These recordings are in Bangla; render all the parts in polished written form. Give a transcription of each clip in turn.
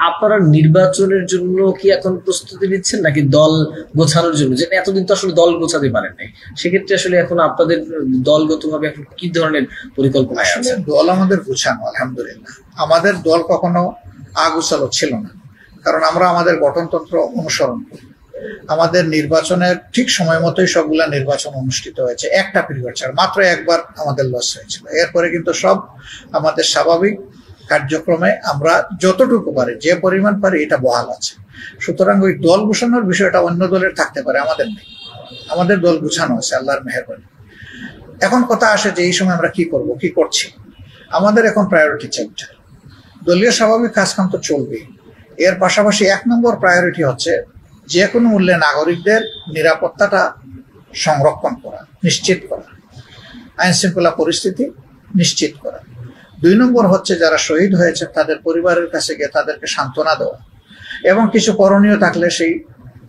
আপনারা নির্বাচনের জন্য কি এখন প্রস্তুতি নিচ্ছেন নাকি দল গোছানোর জন্য, যেটা এতদিন তো আসলে দল গোছাতে পারেন নাই, সেক্ষেত্রে আসলে এখন আপনাদের দলগতভাবে এখন কি ধরনের পরিকল্পনা আছে? দল আমাদের গোছানো, আলহামদুলিল্লাহ। আমাদের দল কখনো আগোছালো ছিল না, কারণ আমরা আমাদের গঠনতন্ত্র অনুসরণ করি। আমাদের নির্বাচনের ঠিক সময় মতোই সবগুলা নির্বাচন অনুষ্ঠিত হয়েছে, একটা পিরিয়ড ছাড়া। মাত্র একবার আমাদের লস হয়েছিল, এরপরে কিন্তু সব আমাদের স্বাভাবিক কার্যক্রমে আমরা যতটুকু পারি, যে পরিমাণ পারি, এটা বহাল আছে। সুতরাং ওই দল গুছানোর বিষয়টা অন্য দলের থাকতে পারে, আমাদের নেই। আমাদের দল গুছানো আছে আল্লাহর মেহেরবানি। এখন কথা আসে যে এই সময় আমরা কি করব, কি করছি। আমাদের এখন প্রায়োরিটি চেঞ্জ। দলীয় স্বাভাবিক কাজকাম তো চলবেই, এর পাশাপাশি 1 নম্বর প্রায়োরিটি হচ্ছে যে কোনো মূল্যে নাগরিকদের নিরাপত্তাটা সংরক্ষণ করা, নিশ্চিত করা, আইন শৃঙ্খলা পরিস্থিতি নিশ্চিত করা। 2 নম্বর হচ্ছে যারা শহীদ হয়েছে তাদের পরিবারের কাছে গিয়ে তাদেরকে সান্ত্বনা দেওয়া এবং কিছু করণীয় থাকলে সেই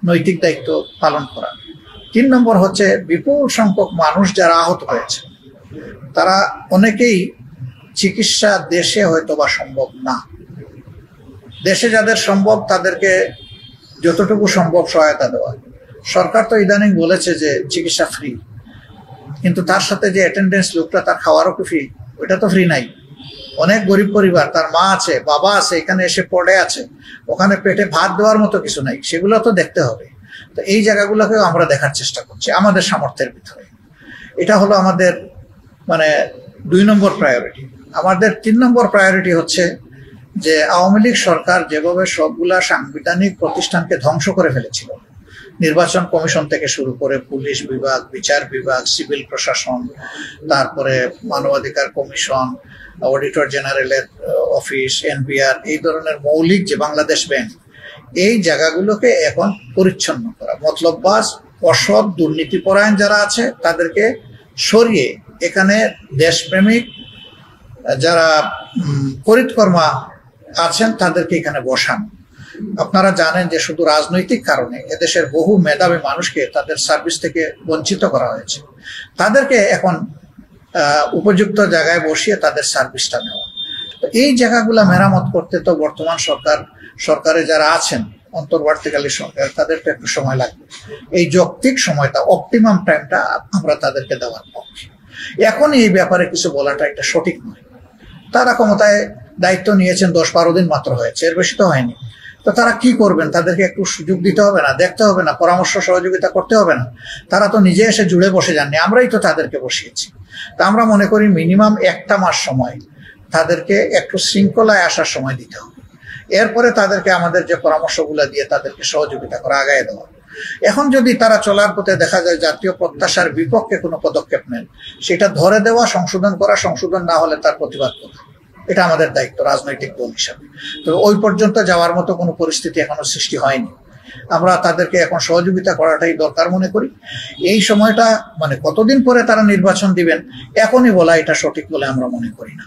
নৈতিক দায়িত্ব পালন করা। 3 নম্বর হচ্ছে বিপুল সংখ্যক মানুষ যারা আহত হয়েছে, তারা অনেকেই চিকিৎসা দেশে হয়তো বা সম্ভব না। দেশে যাদের সম্ভব তাদেরকে যতটুকু সম্ভব সহায়তা দেওয়া। সরকার তো ইদানিং বলেছে যে চিকিৎসা ফ্রি, কিন্তু তার সাথে যে অ্যাটেন্ডেন্স লোকটা, তার খাওয়ারও কি ফ্রি? ওইটা তো ফ্রি নাই। অনেক গরিব পরিবার, তার মা আছে, বাবা আছে, এখানে এসে পড়ে আছে, ওখানে পেটে ভাত দেওয়ার মতো কিছু নাই, সেগুলো তো দেখতে হবে। তো এই জায়গাগুলোকেও আমরা দেখার চেষ্টা করছি আমাদের সামর্থ্যের ভিতরে। এটা হলো আমাদের 2 নম্বর প্রায়োরিটি। আমাদের 3 নম্বর প্রায়োরিটি হচ্ছে যে আওয়ামী লীগ সরকার যেভাবে সবগুলা সাংবিধানিক প্রতিষ্ঠানকে ধ্বংস করে ফেলেছিল, নির্বাচন কমিশন থেকে শুরু করে পুলিশ বিভাগ, বিচার বিভাগ, সিভিল প্রশাসন, তারপরে মানবাধিকার কমিশন, অডিটর জেনারেলের অফিস, এনবিআর, এই ধরনের মৌলিক যে বাংলাদেশ ব্যাংক, এই জায়গাগুলোকে এখন পরিচ্ছন্ন করা, মতলববাজ, অসৎ, দুর্নীতিপরায়ণ যারা আছে তাদেরকে সরিয়ে এখানে দেশপ্রেমিক যারা করিতকর্মা আছেন তাদেরকে এখানে বসানো। আপনারা জানেন যে শুধু রাজনৈতিক কারণে এদেশের বহু মেধাবী মানুষকে তাদের সার্ভিস থেকে বঞ্চিত করা হয়েছে। তাদেরকে এখন উপযুক্ত জায়গায় বসিয়ে তাদের সার্ভিসটা নেওয়া। তো এই জায়গাগুলা মেরামত করতে তো বর্তমান সরকারে যারা আছেন, অন্তর্বর্তীকালী সরকার, তাদেরকে একটু সময় লাগবে। এই যৌক্তিক সময়টা, অপটিমাম টাইমটা আমরা তাদেরকে দেওয়ার পক্ষে। এখন এই ব্যাপারে কিছু বলাটা এটা সঠিক নয়। তারা ক্ষমতায় দায়িত্ব নিয়েছেন 10-12 দিন মাত্র হয়েছে, এর বেশি তো হয়নি। তো তারা কি করবেন? তাদেরকে একটু সুযোগ দিতে হবে না, দেখতে হবে না, পরামর্শ সহযোগিতা করতে হবে না? তারা তো নিজে এসে জুড়ে বসে যাননি, আমরাই তো তাদেরকে বসিয়েছি। তা আমরা মনে করি মিনিমাম 1 মাস সময় তাদেরকে একটু শৃঙ্খলায় আসার সময় দিতে হবে। এরপরে তাদেরকে আমাদের যে পরামর্শগুলো দিয়ে তাদেরকে সহযোগিতা করা, আগায় দেওয়া। এখন যদি তারা চলার পথে দেখা যায় জাতীয় প্রত্যাশার বিপক্ষে কোনো পদক্ষেপ নেন, সেটা ধরে দেওয়া, সংশোধন করা, সংশোধন না হলে তার প্রতিবাদ করা, এটা আমাদের দায়িত্ব রাজনৈতিক দল হিসাবে। তো ওই পর্যন্ত যাওয়ার মতো কোনো পরিস্থিতি এখনো সৃষ্টি হয়নি। আমরা তাদেরকে এখন সহযোগিতা করাটাই দরকার মনে করি। এই সময়টা কতদিন পরে তারা নির্বাচন দিবেন এখনই বলা এটা সঠিক বলে আমরা মনে করি না।